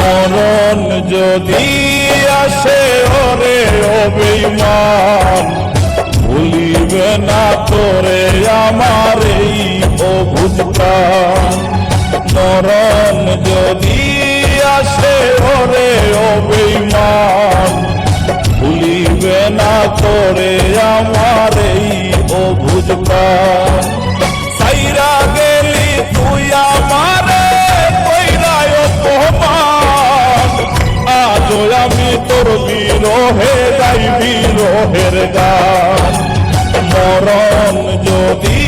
মরণ যদি আসে ওরে অভিমান, ভুলিবে না তোরে আমার এই অবুঝ প্রাণ। মরণ যদি আসে ওরে অভিমান, ভুলিবে না তোরে আমার এই অবুঝ প্রাণ। সাইরা গেলি তুই আমারে কইরায় অপমান, আজও আমি তোর বিরহে গাই বিরহের গান। মরণ যদি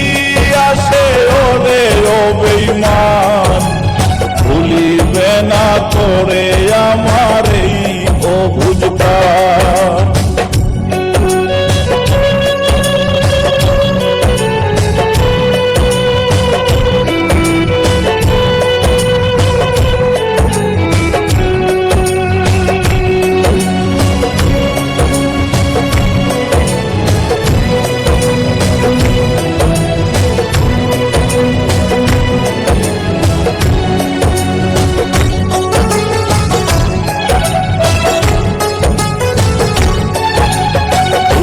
আসে ওরে অভিমান, ভুলিবে না তোরে আমার এই অবুঝ প্রাণ।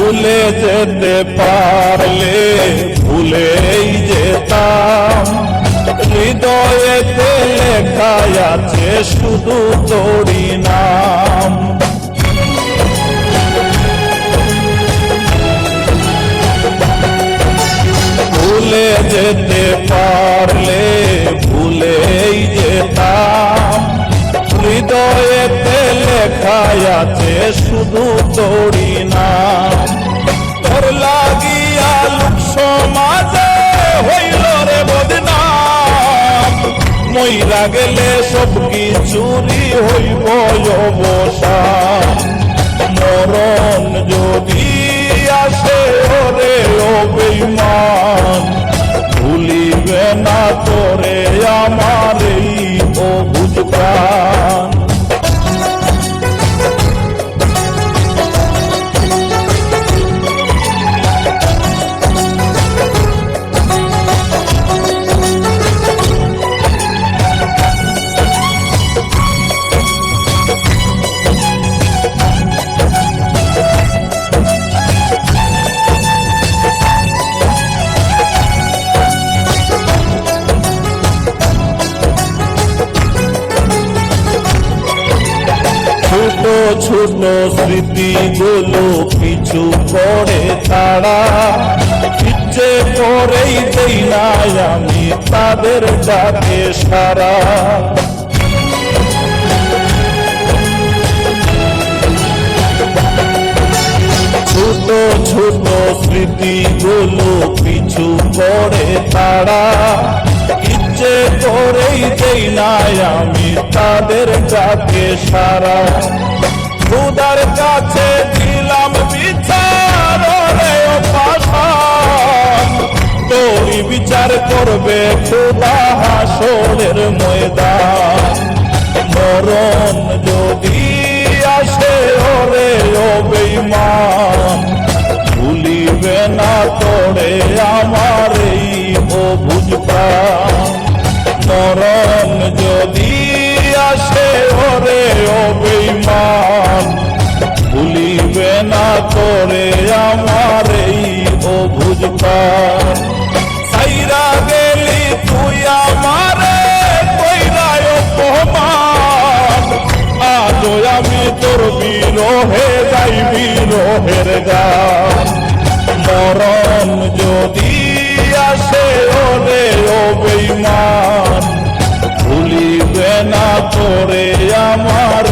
ভুলে যেতে পারলে ভুলেই যেতাম, হৃদয়েতে লেখা আছে শুধু তোরই নাম। ভুলে যেতে পারলে ভুলেই যেতাম, হৃদয়েতে লেখা আছে শুধু তোরই নাম। তোর লাগিয়া লোক সমাজে হইল রে বদনাম, মইরা গেলে সব কিছুরই হইব অবসান। মরণ যদি আসে ওরে অভিমান, ভুলিবে না তোরে আমার এই অবুঝ প্রাণ। ছোট ছোট স্মৃতিগুলো পিছু করে তারা, ইচ্ছে করেই দেই না আমি তাদের ডাকে সারা। ছোট ছোট স্মৃতিগুলো পিছু করে তারা, ইচ্ছে করেই দেই না আমি তাদের ডাকে সারা। খোদার কাছে দিলাম বিচার রে পাশান, তোরই বিচার করবে খোদা হাসরের ময়দান। মরণ যদি আসে ওরে অভিমান, ভুলিবে না তোরে আমার এই অবুঝ প্রাণ। মরণ যদি আসে ওরে অভিমান, ভুলিবে না তোরে আমার এই অবুঝ প্রাণ। সাইরা গেলি তুই আমারে কইরায় অপমান, আজও আমি তোর বিরহে গাই বিরহের গান। মরণ যদি আসে ওরে অভিমান, ভুলিবে না তোরে আমার